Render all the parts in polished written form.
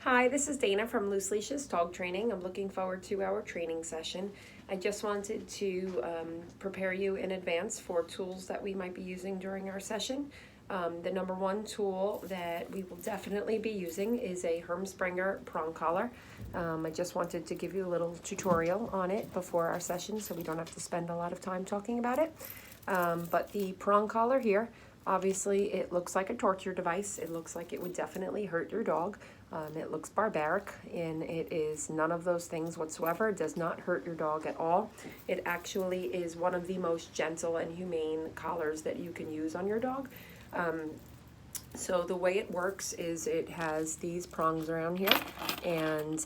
Hi, this is Dana from Loose Leashes Dog Training. I'm looking forward to our training session. I just wanted to prepare you in advance for tools that we might be using during our session. The number one tool that we will definitely be using is a Hermsprenger prong collar. I just wanted to give you a little tutorial on it before our session so we don't have to spend a lot of time talking about it. But the prong collar here, obviously it looks like a torture device. It looks like it would definitely hurt your dog. It looks barbaric, and it is none of those things whatsoever. It does not hurt your dog at all. It actually is one of the most gentle and humane collars that you can use on your dog. So the way it works is it has these prongs around here, and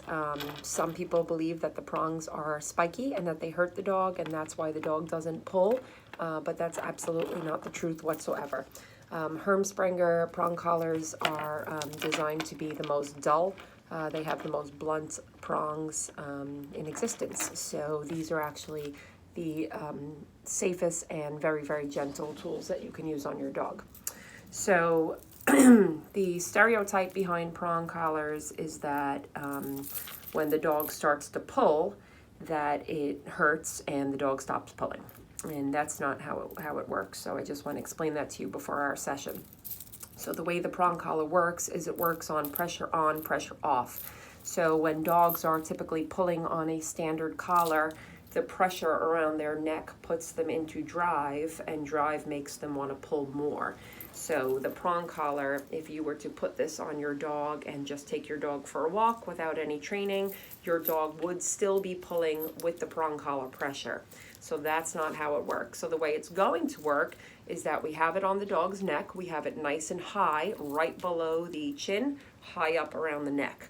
some people believe that the prongs are spiky and that they hurt the dog, and that's why the dog doesn't pull, but that's absolutely not the truth whatsoever. Hermsprenger prong collars are designed to be the most dull. They have the most blunt prongs in existence. So these are actually the safest and very, very gentle tools that you can use on your dog. So the stereotype behind prong collars is that when the dog starts to pull, that it hurts and the dog stops pulling. And that's not how it works. So I just want to explain that to you before our session. So the way the prong collar works is it works on, pressure off. So when dogs are typically pulling on a standard collar, the pressure around their neck puts them into drive, and drive makes them want to pull more. So the prong collar, if you were to put this on your dog and just take your dog for a walk without any training, your dog would still be pulling with the prong collar pressure. So that's not how it works. So the way it's going to work is that we have it on the dog's neck. We have it nice and high, right below the chin, high up around the neck.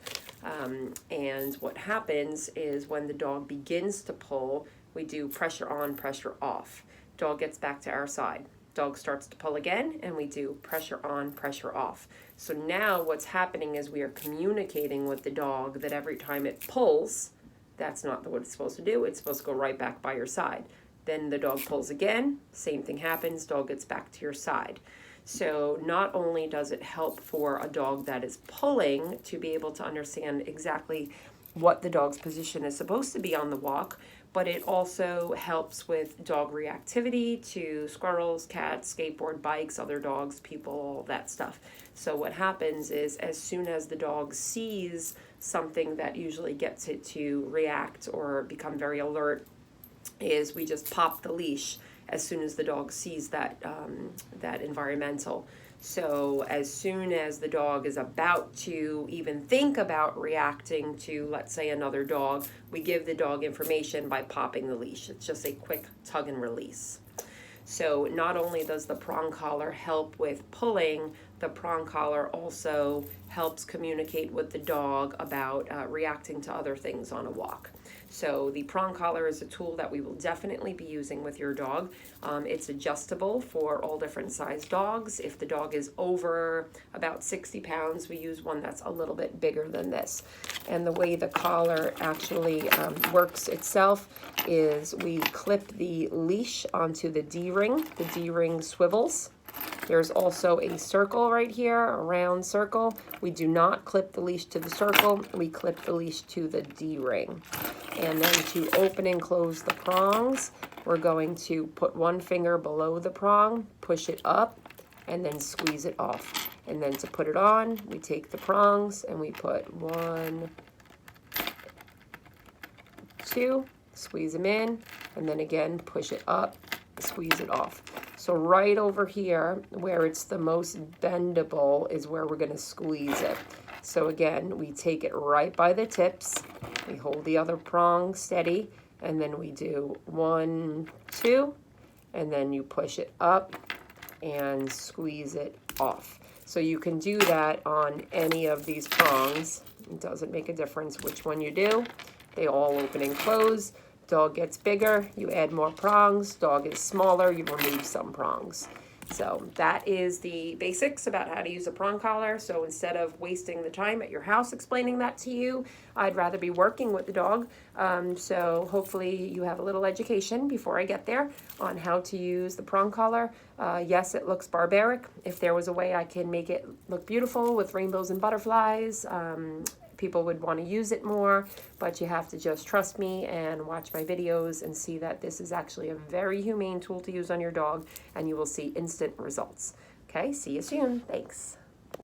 And what happens is when the dog begins to pull, we do pressure on, pressure off. Dog gets back to our side. Dog starts to pull again, and we do pressure on, pressure off. So now what's happening is we are communicating with the dog that every time it pulls, that's not what it's supposed to do. It's supposed to go right back by your side. Then the dog pulls again, same thing happens, dog gets back to your side. So not only does it help for a dog that is pulling to be able to understand exactly what the dog's position is supposed to be on the walk, but it also helps with dog reactivity to squirrels, cats, skateboard, bikes, other dogs, people, all that stuff. So what happens is as soon as the dog sees something that usually gets it to react or become very alert, is we just pop the leash as soon as the dog sees that environmental. So as soon as the dog is about to even think about reacting to, let's say, another dog, we give the dog information by popping the leash. It's just a quick tug and release. So not only does the prong collar help with pulling, the prong collar also helps communicate with the dog about reacting to other things on a walk. So the prong collar is a tool that we will definitely be using with your dog. It's adjustable for all different size dogs. If the dog is over about 60 pounds, we use one that's a little bit bigger than this. And the way the collar actually works itself is we clip the leash onto the D-ring. The D-ring swivels. There's also a circle right here, a round circle. We do not clip the leash to the circle. We clip the leash to the D-ring. And then to open and close the prongs, we're going to put one finger below the prong, push it up, and then squeeze it off. And then to put it on, we take the prongs and we put 1, 2, squeeze them in, and then again, push it up, squeeze it off. So right over here, where it's the most bendable, is where we're going to squeeze it. So again, we take it right by the tips, we hold the other prong steady, and then we do 1, 2, and then you push it up and squeeze it off. So you can do that on any of these prongs. It doesn't make a difference which one you do. They all open and close. Dog gets bigger, you add more prongs. Dog is smaller, you remove some prongs. So that is the basics about how to use a prong collar. So instead of wasting the time at your house explaining that to you, I'd rather be working with the dog. So hopefully you have a little education before I get there on how to use the prong collar. Yes, it looks barbaric. If there was a way I can make it look beautiful with rainbows and butterflies, people would want to use it more, but you have to just trust me and watch my videos and see that this is actually a very humane tool to use on your dog, and you will see instant results. Okay, see you soon. Thanks.